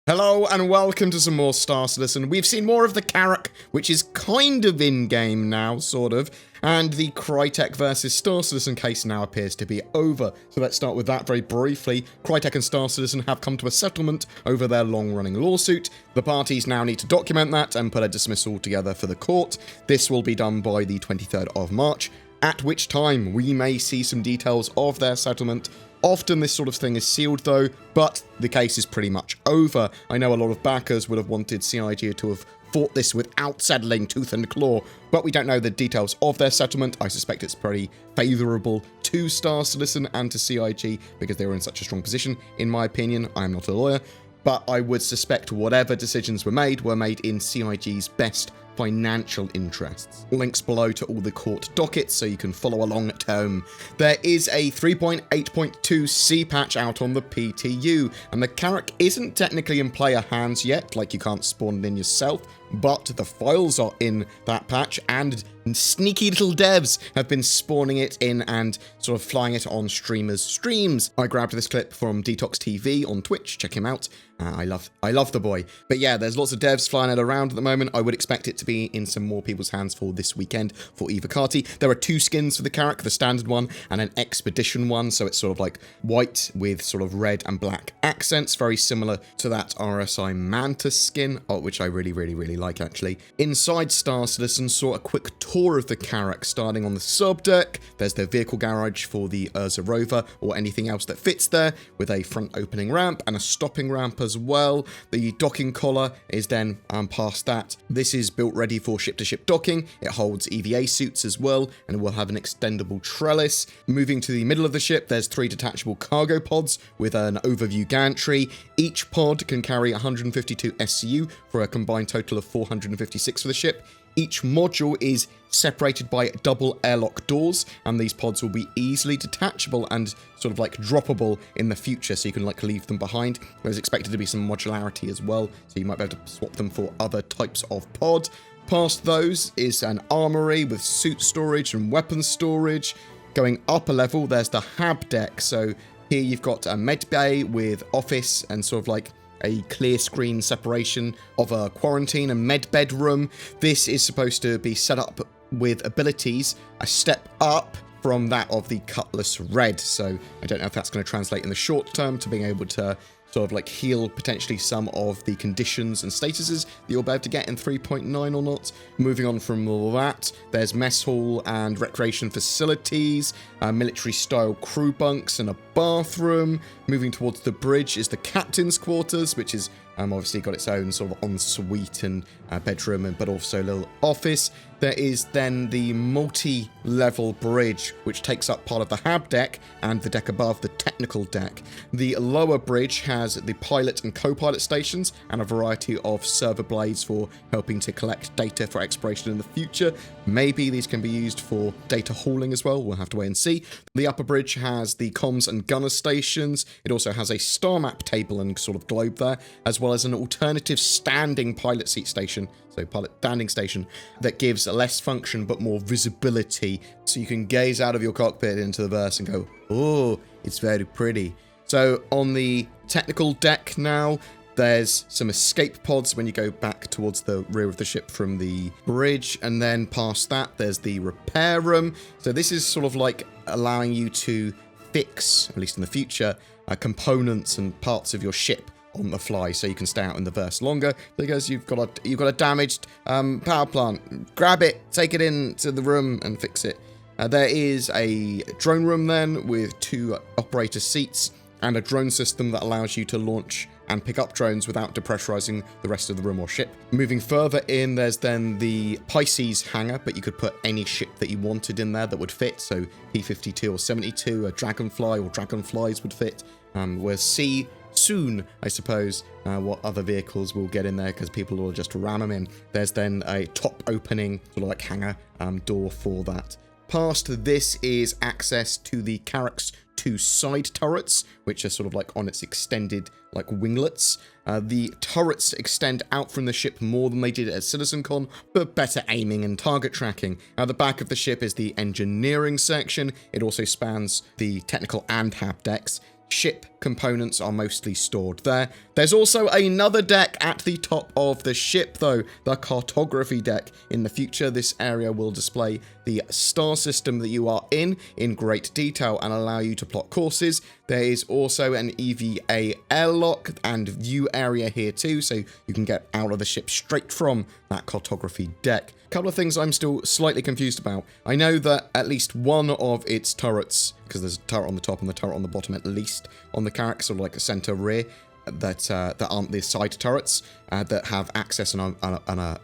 Hello and welcome to some more Star Citizen. We've seen more of the Carrack, which is kind of in-game now, sort of, and the Crytek versus Star Citizen case now appears to be over. So let's start with that very briefly. Crytek and Star Citizen have come to a settlement over their long-running lawsuit. The parties now need to document that and put a dismissal together for the court. This will be done by the 23rd of March, at which time we may see some details of their settlement. Often this sort of thing is sealed though, but the case is pretty much over. I know a lot of backers would have wanted CIG to have fought this without settling tooth and claw, but we don't know the details of their settlement. I suspect it's pretty favourable to Star Citizen and to CIG because they were in such a strong position, in my opinion. I am not a lawyer, but I would suspect whatever decisions were made in CIG's best financial interests. Links below to all the court dockets so you can follow along at home. There is a 3.8.2 C patch out on the PTU, and the Carrack isn't technically in player hands yet, like you can't spawn it in yourself, but the files are in that patch, and sneaky little devs have been spawning it in and sort of flying it on streamers' streams. I grabbed this clip from Detox TV on Twitch, check him out. I love the boy. But yeah, there's lots of devs flying it around at the moment. I would expect it to be in some more people's hands for this weekend for Evocati. There are two skins for the Carrack, the standard one and an expedition one. So it's sort of like white with sort of red and black accents, very similar to that RSI Mantis skin, which I really like actually. Inside Star Citizen saw a quick tour of the Carrack starting on the sub deck. There's the vehicle garage for the Urza rover or anything else that fits there, with a front opening ramp and a stopping ramp as well. The docking collar is then past that. This is built ready for ship-to-ship docking. It holds EVA suits as well, and it will have an extendable trellis. Moving to the middle of the ship, there's 3 detachable cargo pods with an overview gantry. Each pod can carry 152 SCU for a combined total of 456 for the ship. Each module is separated by double airlock doors, and these pods will be easily detachable and sort of like droppable in the future, so you can like leave them behind. There's expected to be some modularity as well, so you might be able to swap them for other types of pod. Past those is an armory with suit storage and weapon storage. Going up a level, there's the Hab Deck. So here you've got a med bay with office and sort of like a clear screen separation of a quarantine and med bedroom. This is supposed to be set up with abilities a step up from that of the Cutlass Red. So I don't know if that's going to translate in the short term to being able to sort of like heal potentially some of the conditions and statuses that you'll be able to get in 3.9 or not. Moving on from all that, there's mess hall and recreation facilities, military style crew bunks and a bathroom. Moving towards the bridge is the captain's quarters, which is obviously got its own sort of ensuite and bedroom, but also a little office. There is then the multi-level bridge, which takes up part of the Hab Deck and the deck above, the technical deck. The lower bridge has the pilot and co-pilot stations and a variety of server blades for helping to collect data for exploration in the future. Maybe these can be used for data hauling as well. We'll have to wait and see. The upper bridge has the comms and gunner stations. It also has a star map table and sort of globe there, as well as an alternative standing pilot seat station, so pilot standing station, that gives less function but more visibility, so you can gaze out of your cockpit into the verse and go, oh, it's very pretty. So on the technical deck now, there's some escape pods when you go back towards the rear of the ship from the bridge, and then past that there's the repair room. So this is sort of like allowing you to fix, at least in the future, components and parts of your ship on the fly, so you can stay out in the verse longer because you've got a damaged power plant. Grab it, take it into the room and fix it. There is a drone room then with 2 operator seats and a drone system that allows you to launch and pick up drones without depressurizing the rest of the room or ship. Moving further in, there's then the Pisces Hangar, but you could put any ship that you wanted in there that would fit, so P-52 or 72, a Dragonfly or Dragonflies would fit. We'll see soon, I suppose, what other vehicles will get in there, because people will just ram them in. There's then a top opening, sort of like hangar door for that. Past this is access to the Carrack's 2 side turrets, which are sort of like on its extended like winglets. The turrets extend out from the ship more than they did at CitizenCon, but better aiming and target tracking. At the back of the ship is the engineering section. It also spans the technical and Hab decks. ship components are mostly stored there. There's also another deck at the top of the ship, though, the Cartography Deck. In the future, this area will display the star system that you are in great detail and allow you to plot courses. There is also an EVA airlock and view area here too, so you can get out of the ship straight from that Cartography Deck. A couple of things I'm still slightly confused about. I know that at least one of its turrets, because there's a turret on the top and the turret on the bottom at least on the Carrack, sort of like a center rear, that aren't the side turrets that have access and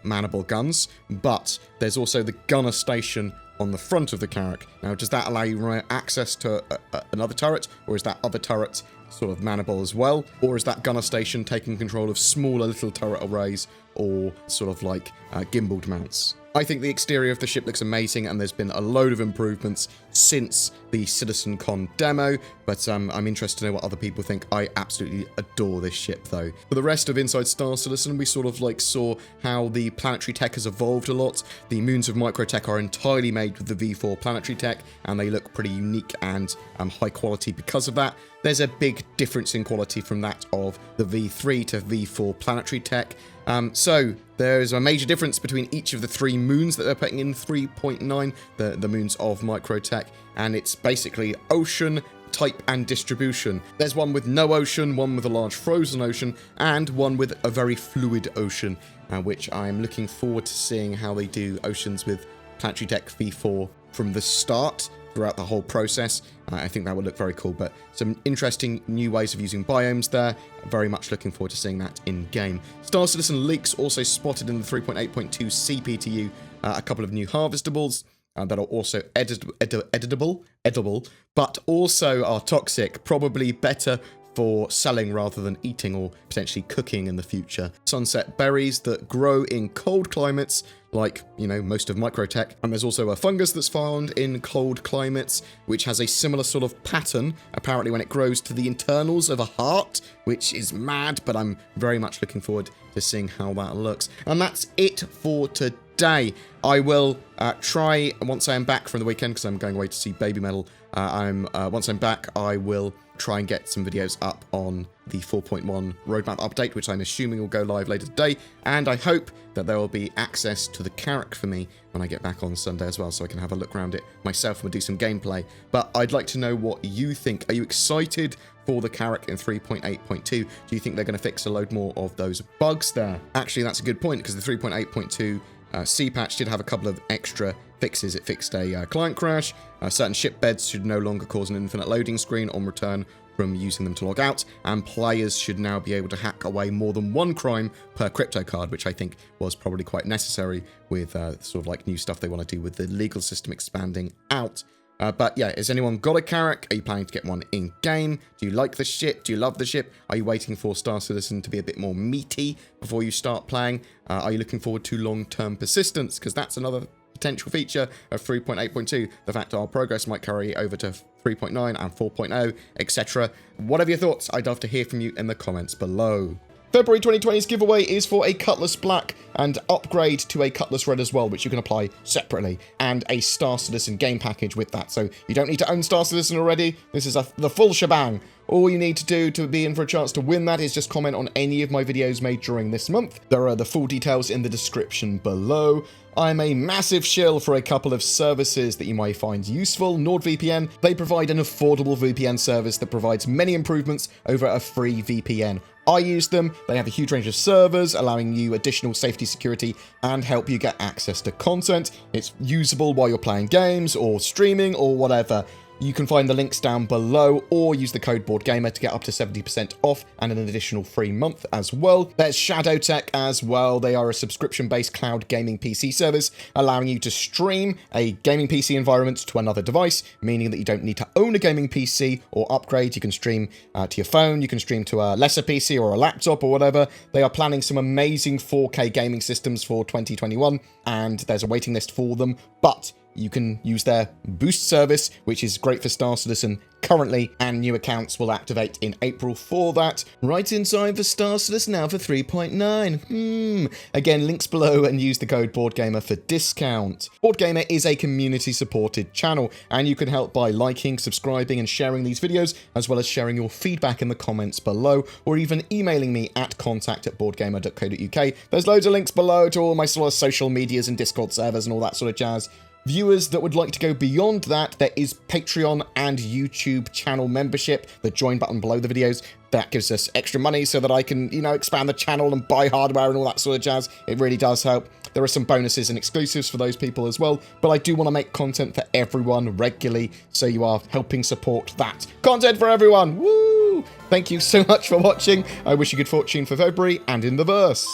manable guns, but there's also the gunner station on the front of the Carrack. Now, does that allow you access to another turret, or is that other turret sort of manable as well? Or is that gunner station taking control of smaller little turret arrays or sort of like gimbaled mounts? I think the exterior of the ship looks amazing, and there's been a load of improvements since the CitizenCon demo, but I'm interested to know what other people think. I absolutely adore this ship, though. For the rest of Inside Star Citizen, we sort of like saw how the planetary tech has evolved a lot. The moons of Microtech are entirely made with the V4 planetary tech, and they look pretty unique and high quality because of that. There's a big difference in quality from that of the V3 to V4 planetary tech. So there's a major difference between each of the 3 moons that they're putting in 3.9, the moons of Microtech, and it's basically ocean, type, and distribution. There's one with no ocean, one with a large frozen ocean, and one with a very fluid ocean, which I'm looking forward to seeing how they do oceans with planetary tech V4 from the start throughout the whole process. I think that would look very cool, but some interesting new ways of using biomes there. Very much looking forward to seeing that in game. Star Citizen leaks also spotted in the 3.8.2 CPTU a couple of new harvestables that are also edible, but also are toxic, probably better for selling rather than eating or potentially cooking in the future. Sunset berries that grow in cold climates, like, you know, most of Microtech. And there's also a fungus that's found in cold climates, which has a similar sort of pattern, apparently, when it grows to the internals of a heart, which is mad, but I'm very much looking forward to seeing how that looks. And that's it for today. I will try, once I am back from the weekend, because I'm going away to see Baby Metal, once I'm back, I will try and get some videos up on the 4.1 roadmap update, which I'm assuming will go live later today, and I hope that there will be access to the Carrack for me when I get back on Sunday as well, so I can have a look around it myself and do some gameplay. But I'd like to know what you think. Are you excited for the Carrack in 3.8.2? Do you think they're going to fix a load more of those bugs there? Actually, that's a good point, because the 3.8.2 C patch did have a couple of extra fixes. It fixed a client crash. Certain ship beds should no longer cause an infinite loading screen on return from using them to log out, and players should now be able to hack away more than one crime per crypto card, which I think was probably quite necessary with sort of like new stuff they want to do with the legal system expanding out. But yeah, has anyone got a Carrack? Are you planning to get one in-game? Do you like the ship? Do you love the ship? Are you waiting for Star Citizen to be a bit more meaty before you start playing? Are you looking forward to long-term persistence? Because that's another potential feature of 3.8.2. The fact our progress might carry over to 3.9 and 4.0, etc. What are your thoughts? I'd love to hear from you in the comments below. February 2020's giveaway is for a Cutlass Black and upgrade to a Cutlass Red as well, which you can apply separately, and a Star Citizen game package with that. So you don't need to own Star Citizen already. This is the full shebang. All you need to do to be in for a chance to win that is just comment on any of my videos made during this month. There are the full details in the description below. I'm a massive shill for a couple of services that you might find useful. NordVPN, they provide an affordable VPN service that provides many improvements over a free VPN. I use them. They have a huge range of servers, allowing you additional safety, security, and help you get access to content. It's usable while you're playing games or streaming or whatever. You can find the links down below, or use the code BoredGamer to get up to 70% off and an additional free month as well. There's Shadow Tech as well. They are a subscription-based cloud gaming PC service, allowing you to stream a gaming PC environment to another device, meaning that you don't need to own a gaming PC or upgrade. You can stream to your phone, you can stream to a lesser PC or a laptop or whatever. They are planning some amazing 4K gaming systems for 2021, and there's a waiting list for them, but you can use their boost service, which is great for Star Citizen currently, and new accounts will activate in April for that. Right inside the Star Citizen now for 3.9. Again, links below, and use the code BoredGamer for discount. BoredGamer is a community-supported channel, and you can help by liking, subscribing, and sharing these videos, as well as sharing your feedback in the comments below, or even emailing me at contact@boredgamer.co.uk. There's loads of links below to all my sort of social medias and Discord servers and all that sort of jazz. Viewers that would like to go beyond that, there is Patreon and YouTube channel membership, the join button below the videos. That gives us extra money so that I can, expand the channel and buy hardware and all that sort of jazz. It really does help. There are some bonuses and exclusives for those people as well, but I do want to make content for everyone regularly, so you are helping support that. Content for everyone! Woo! Thank you so much for watching. I wish you good fortune for February and in the verse.